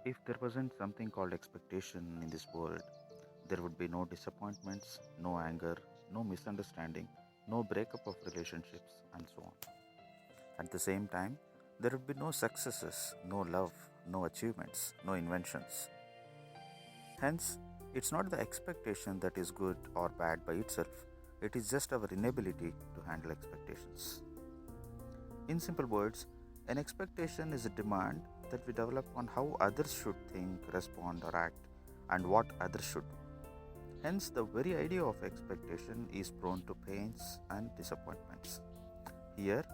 If there wasn't something called expectation in this world, there would be no disappointments, no anger, no misunderstanding, no breakup of relationships, and so on. At the same time, there would be no successes, no love, no achievements, no inventions. Hence, it's not the expectation that is good or bad by itself, it is just our inability to handle expectations. In simple words, an expectation is a demand that we develop on how others should think, respond, or act, and what others should. Hence, the very idea of expectation is prone to pains and disappointments. Here,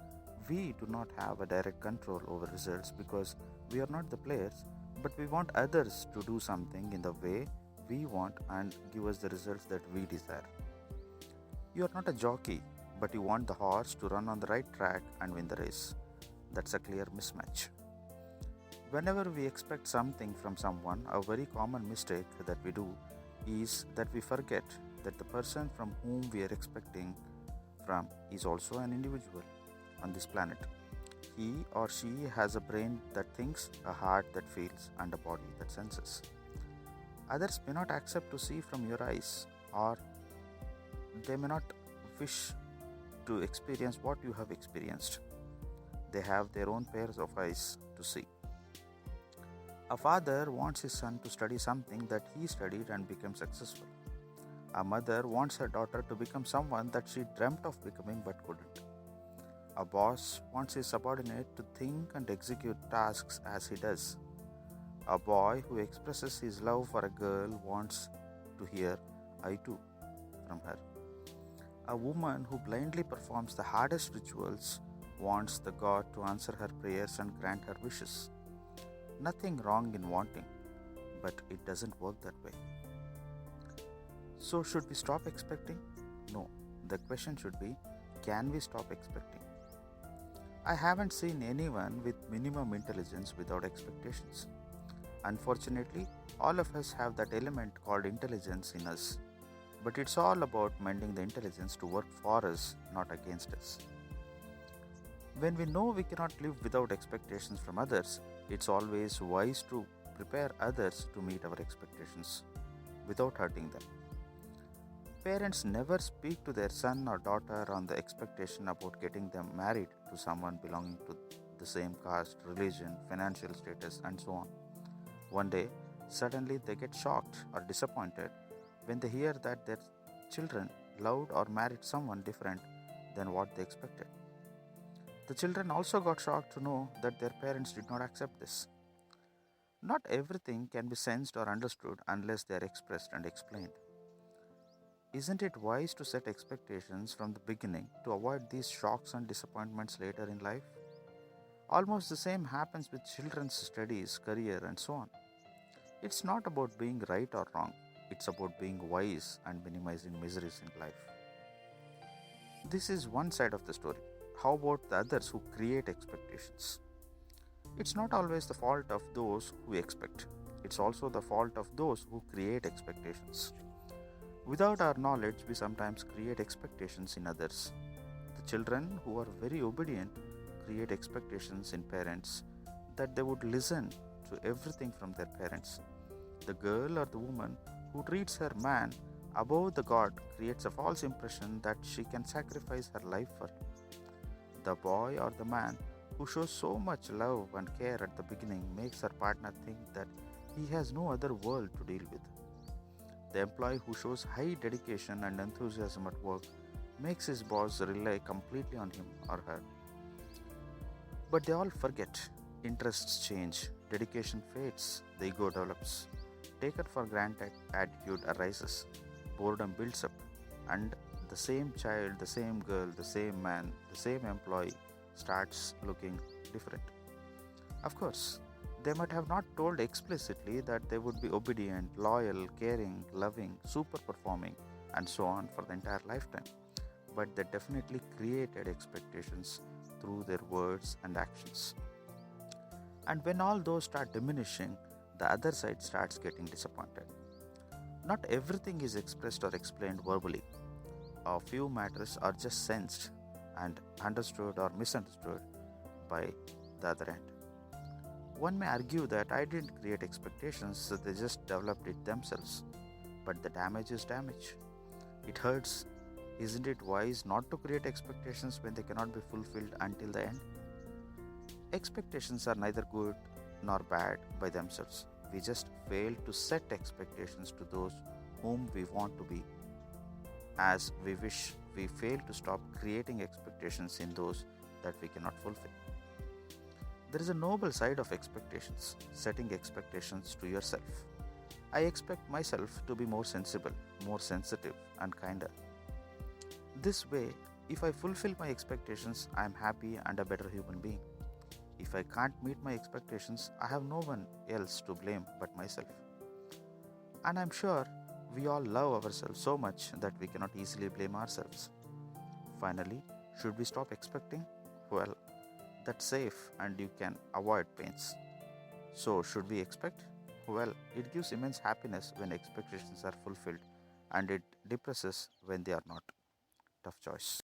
we do not have a direct control over results because we are not the players, but we want others to do something in the way we want and give us the results that we desire. You are not a jockey, but you want the horse to run on the right track and win the race. That's a clear mismatch. Whenever we expect something from someone, a very common mistake that we do is that we forget that the person from whom we are expecting from is also an individual on this planet. He or she has a brain that thinks, a heart that feels, and a body that senses. Others may not accept to see from your eyes, or they may not wish to experience what you have experienced. They have their own pairs of eyes to see. A father wants his son to study something that he studied and became successful. A mother wants her daughter to become someone that she dreamt of becoming but couldn't. A boss wants his subordinate to think and execute tasks as he does. A boy who expresses his love for a girl wants to hear "I too" from her. A woman who blindly performs the hardest rituals wants the God to answer her prayers and grant her wishes. Nothing wrong in wanting, but it doesn't work that way. So, should we stop expecting? No. The question should be, can we stop expecting? I haven't seen anyone with minimum intelligence without expectations. Unfortunately, all of us have that element called intelligence in us. But it's all about mending the intelligence to work for us, not against us. When we know we cannot live without expectations from others, it's always wise to prepare others to meet our expectations without hurting them. Parents never speak to their son or daughter on the expectation about getting them married to someone belonging to the same caste, religion, financial status, and so on. One day, suddenly they get shocked or disappointed when they hear that their children loved or married someone different than what they expected. The children also got shocked to know that their parents did not accept this. Not everything can be sensed or understood unless they are expressed and explained. Isn't it wise to set expectations from the beginning to avoid these shocks and disappointments later in life? Almost the same happens with children's studies, career, and so on. It's not about being right or wrong, it's about being wise and minimizing miseries in life. This is one side of the story. How about the others who create expectations? It's not always the fault of those who expect, it's also the fault of those who create expectations. Without our knowledge, we sometimes create expectations in others. The children who are very obedient create expectations in parents that they would listen to everything from their parents. The girl or the woman who treats her man above the God creates a false impression that she can sacrifice her life for him. The boy or the man who shows so much love and care at the beginning makes her partner think that he has no other world to deal with. The employee who shows high dedication and enthusiasm at work makes his boss rely completely on him or her. But they all forget. Interests change, dedication fades, the ego develops. Taken for granted attitude arises, boredom builds up, and the same child, the same girl, the same man, the same employee starts looking different. Of course, they might have not told explicitly that they would be obedient, loyal, caring, loving, super performing, and so on for the entire lifetime, but they definitely created expectations through their words and actions. And when all those start diminishing, the other side starts getting disappointed. Not everything is expressed or explained verbally. A few matters are just sensed and understood or misunderstood by the other end. One may argue that I didn't create expectations, so they just developed it themselves. But the damage is damage. It hurts. Isn't it wise not to create expectations when they cannot be fulfilled until the end? Expectations are neither good nor bad by themselves. We just fail to set expectations to those whom we want to be, as we wish we fail to stop creating expectations in those that we cannot fulfill. There is a noble side of expectations, setting expectations to yourself. I expect myself to be more sensible, more sensitive, and kinder. This way, if I fulfill my expectations, I am happy and a better human being. If I can't meet my expectations, I have no one else to blame but myself. And I'm sure we all love ourselves so much that we cannot easily blame ourselves. Finally, should we stop expecting? Well, that's safe and you can avoid pains. So, should we expect? Well, it gives immense happiness when expectations are fulfilled and it depresses when they are not. Tough choice.